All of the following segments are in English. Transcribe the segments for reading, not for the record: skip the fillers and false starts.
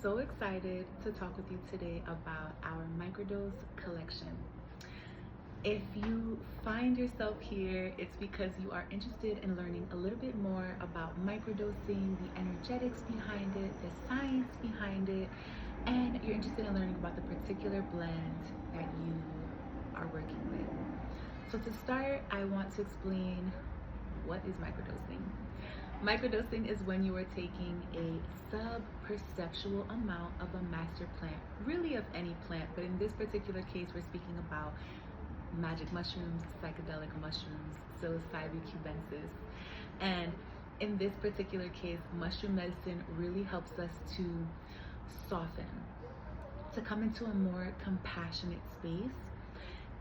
so excited to talk with you today about our microdose collection. If you find yourself here, it's because you are interested in learning a little bit more about microdosing, the energetics behind it, the science behind it, and you're interested in learning about the particular blend that you are working with. So to start, I want to explain what is microdosing. Microdosing is when you are taking a sub-perceptual amount of a master plant, really of any plant, but in this particular case, we're speaking about magic mushrooms, psychedelic mushrooms, psilocybin cubensis. And in this particular case, mushroom medicine really helps us to soften, to come into a more compassionate space.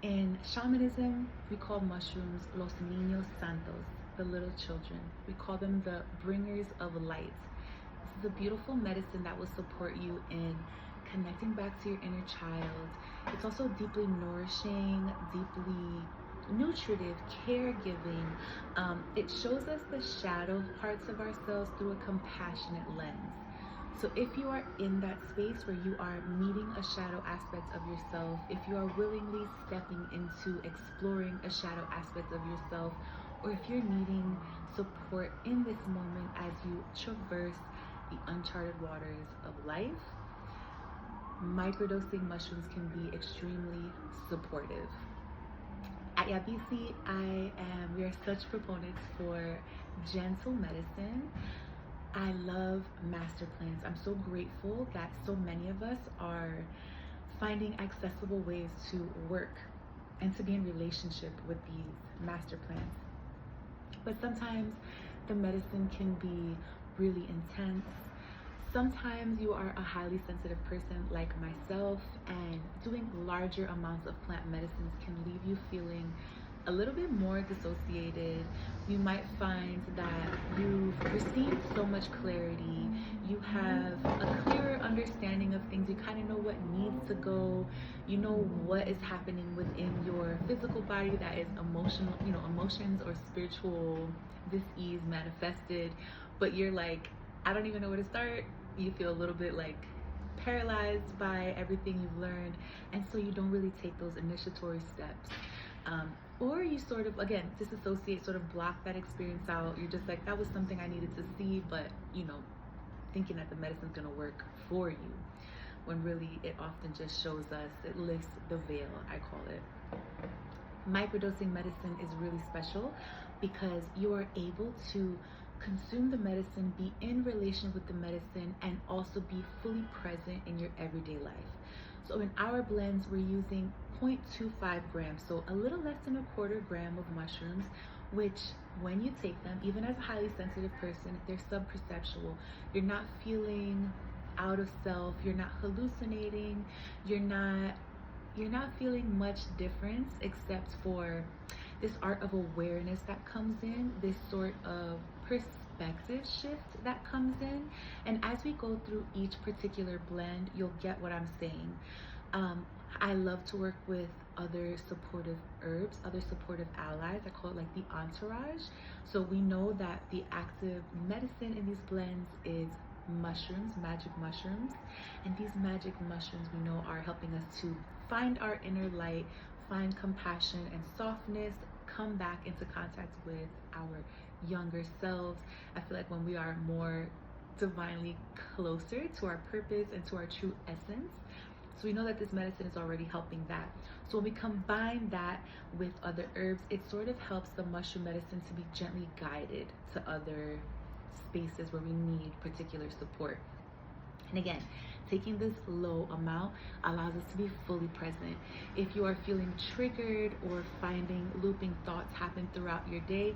In shamanism, we call mushrooms los niños santos, the little children. We call them the bringers of light. This is a beautiful medicine that will support you in connecting back to your inner child. It's also deeply nourishing, deeply nutritive, caregiving. It shows us the shadow parts of ourselves through a compassionate lens. So if you are in that space where you are meeting a shadow aspect of yourself, if you are willingly stepping into exploring a shadow aspect of yourself, or if you're needing support in this moment as you traverse the uncharted waters of life, microdosing mushrooms can be extremely supportive. At Yabisi, we are such proponents for gentle medicine. I love master plants. I'm so grateful that so many of us are finding accessible ways to work and to be in relationship with these master plants. But sometimes the medicine can be really intense. Sometimes you are a highly sensitive person like myself, and doing larger amounts of plant medicines can leave you feeling a little bit more dissociated. You might find that you've received so much clarity, you have a clearer understanding of things, you kind of know what needs to go, you know what is happening within your physical body that is emotional, emotions or spiritual dis-ease manifested, but you're like, I don't even know where to start. You feel a little bit like paralyzed by everything you've learned, and so you don't really take those initiatory steps. Or you sort of, again, disassociate, sort of block that experience out. You're just like, that was something I needed to see, but, thinking that the medicine's gonna work for you, when really it often just shows us, it lifts the veil, I call it. Microdosing medicine is really special because you are able to consume the medicine, be in relation with the medicine, and also be fully present in your everyday life. So in our blends, we're using 0.25 grams, so a little less than a quarter gram of mushrooms, which when you take them, even as a highly sensitive person, they're sub-perceptual. You're not feeling out of self, you're not hallucinating, you're not feeling much difference except for this art of awareness that comes in, this sort of perspective shift that comes in. And as we go through each particular blend, you'll get what I'm saying. I love to work with other supportive herbs, other supportive allies. I call it like the entourage. So we know that the active medicine in these blends is mushrooms, magic mushrooms. And these magic mushrooms we know are helping us to find our inner light, find compassion and softness, come back into contact with our younger selves. I feel like when we are more divinely closer to our purpose and to our true essence. So we know that this medicine is already helping that. So when we combine that with other herbs, it sort of helps the mushroom medicine to be gently guided to other spaces where we need particular support. And again, taking this low amount allows us to be fully present. If you are feeling triggered or finding looping thoughts happen throughout your day,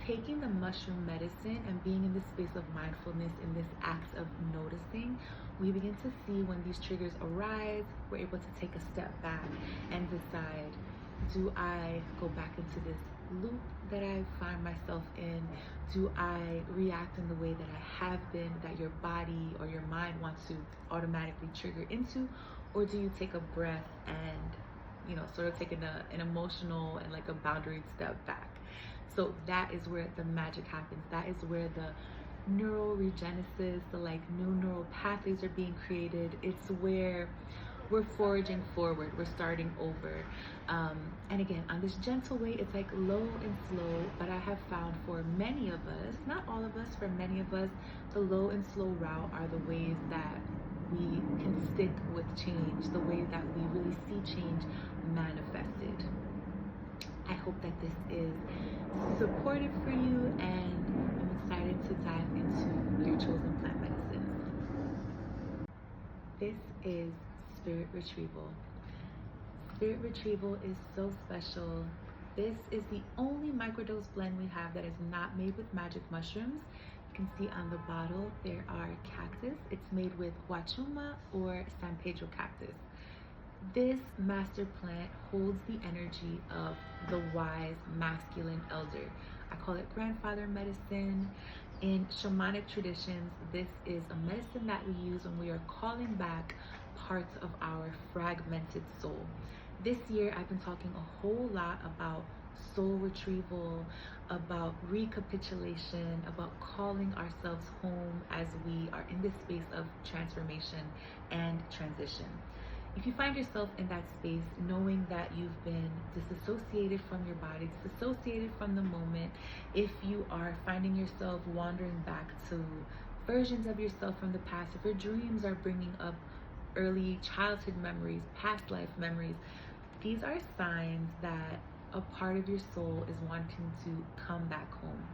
taking the mushroom medicine and being in this space of mindfulness, in this act of noticing, we begin to see when these triggers arise. We're able to take a step back and decide, do I go back into this loop that I find myself in? Do I react in the way that I have been, that your body or your mind wants to automatically trigger into? Or do you take a breath and, sort of take an emotional and like a boundary step back? So that is where the magic happens. That is where the neuroregenesis, so like new neural pathways are being created. It's where we're foraging forward, we're starting over. And again, on this gentle way, it's like low and slow, but I have found for many of us, not all of us, for many of us, the low and slow route are the ways that we can stick with change, the way that we really see change manifested. I hope that this is supportive for you, and I'm excited to dive into your chosen plant medicines. This is Spirit Retrieval. Spirit Retrieval is so special. This is the only microdose blend we have that is not made with magic mushrooms. You can see on the bottle there are cactus. It's made with huachuma or San Pedro cactus. This master plant holds the energy of the wise masculine elder. I call it grandfather medicine. In shamanic traditions, this is a medicine that we use when we are calling back parts of our fragmented soul. This year, I've been talking a whole lot about soul retrieval, about recapitulation, about calling ourselves home as we are in this space of transformation and transition. If you find yourself in that space, knowing that you've been disassociated from your body, disassociated from the moment, if you are finding yourself wandering back to versions of yourself from the past, if your dreams are bringing up early childhood memories, past life memories, these are signs that a part of your soul is wanting to come back home.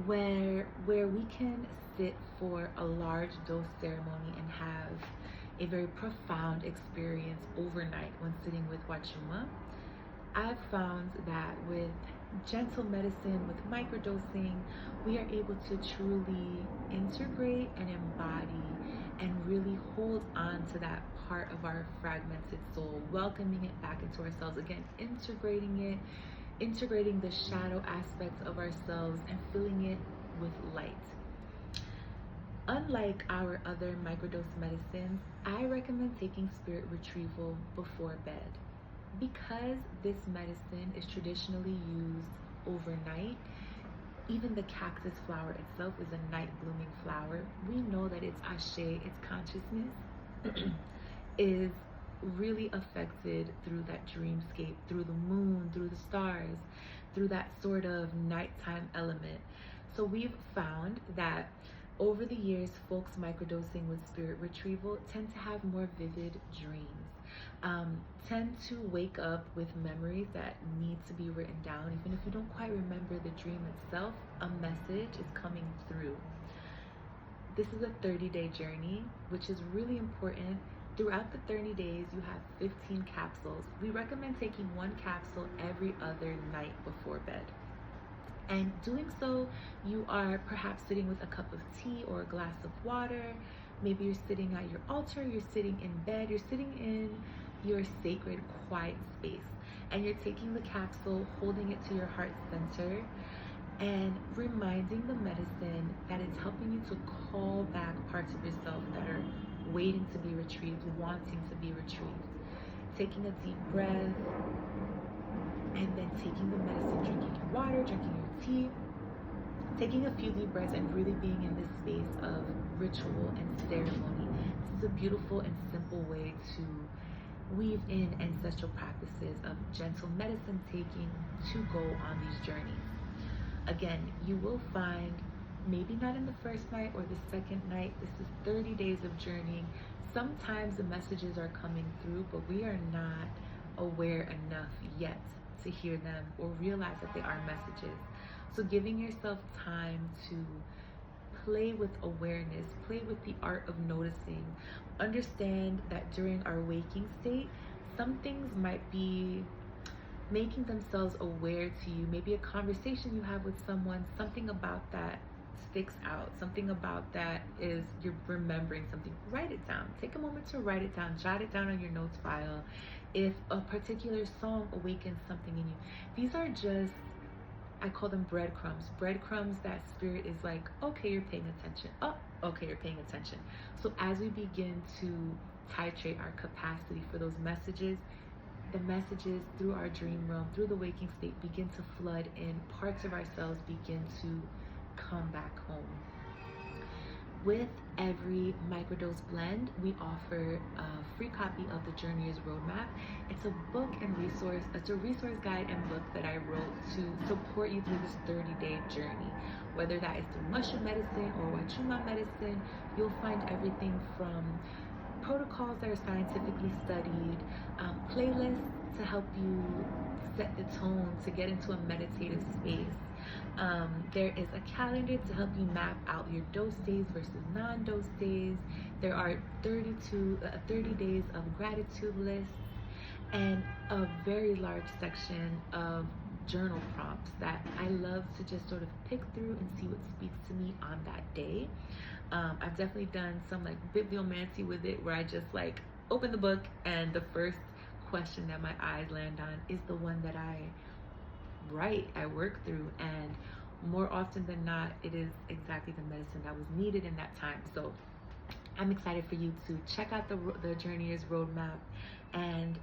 Where we can sit for a large dose ceremony and have a very profound experience overnight when sitting with huachuma. I've found that with gentle medicine, with microdosing, we are able to truly integrate and embody and really hold on to that part of our fragmented soul, welcoming it back into ourselves, again, integrating the shadow aspects of ourselves and filling it with light. Unlike our other microdose medicines, I recommend taking Spirit Retrieval before bed. Because this medicine is traditionally used overnight, even the cactus flower itself is a night blooming flower. We know that its ashe, its consciousness, is really affected through that dreamscape, through the moon, through the stars, through that sort of nighttime element. So we've found that over the years, folks microdosing with Spirit Retrieval tend to have more vivid dreams, tend to wake up with memories that need to be written down. Even if you don't quite remember the dream itself, a message is coming through. This is a 30-day journey, which is really important. Throughout the 30 days, you have 15 capsules. We recommend taking one capsule every other night before bed. And doing so, you are perhaps sitting with a cup of tea or a glass of water. Maybe you're sitting at your altar, you're sitting in bed, you're sitting in your sacred, quiet space. And you're taking the capsule, holding it to your heart center, and reminding the medicine that it's helping you to call back parts of yourself that are waiting to be retrieved, wanting to be retrieved. Taking a deep breath, and then taking the medicine, drinking your water, drinking your tea, taking a few deep breaths and really being in this space of ritual and ceremony. This is a beautiful and simple way to weave in ancestral practices of gentle medicine taking to go on these journeys. Again, you will find, maybe not in the first night or the second night, this is 30 days of journeying. Sometimes the messages are coming through, but we are not aware enough yet to hear them or realize that they are messages. So giving yourself time to play with awareness, play with the art of noticing. Understand that during our waking state, some things might be making themselves aware to you. Maybe a conversation you have with someone, something about that sticks out, something about that is, you're remembering something. Write it down. Take a moment to write it down, jot it down on your notes file. If a particular song awakens something in you, these are just, I call them breadcrumbs that spirit is like, okay, you're paying attention. Oh, okay, you're paying attention. So as we begin to titrate our capacity for those messages, the messages through our dream realm, through the waking state, begin to flood in. Parts of ourselves begin to come back home. With every microdose blend, we offer a free copy of the Journeyer's Roadmap. It's a book and resource, it's a resource guide and book that I wrote to support you through this 30-day journey. Whether that is through mushroom medicine or Wachuma medicine, you'll find everything from protocols that are scientifically studied, playlists to help you set the tone to get into a meditative space. There is a calendar to help you map out your dose days versus non-dose days. There are 30 days of gratitude lists and a very large section of journal prompts that I love to just sort of pick through and see what speaks to me on that day. I've definitely done some like bibliomancy with it, where I just like open the book and the first question that my eyes land on is the one that I work through, and more often than not, it is exactly the medicine that was needed in that time. So I'm excited for you to check out the Journeyer's Roadmap, and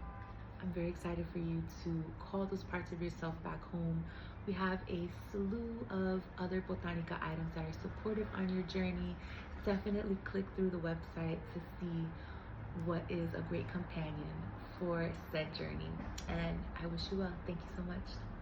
I'm very excited for you to call those parts of yourself back home. We have a slew of other Botanica items that are supportive on your journey. Definitely click through the website to see what is a great companion for said journey. And I wish you well. Thank you so much.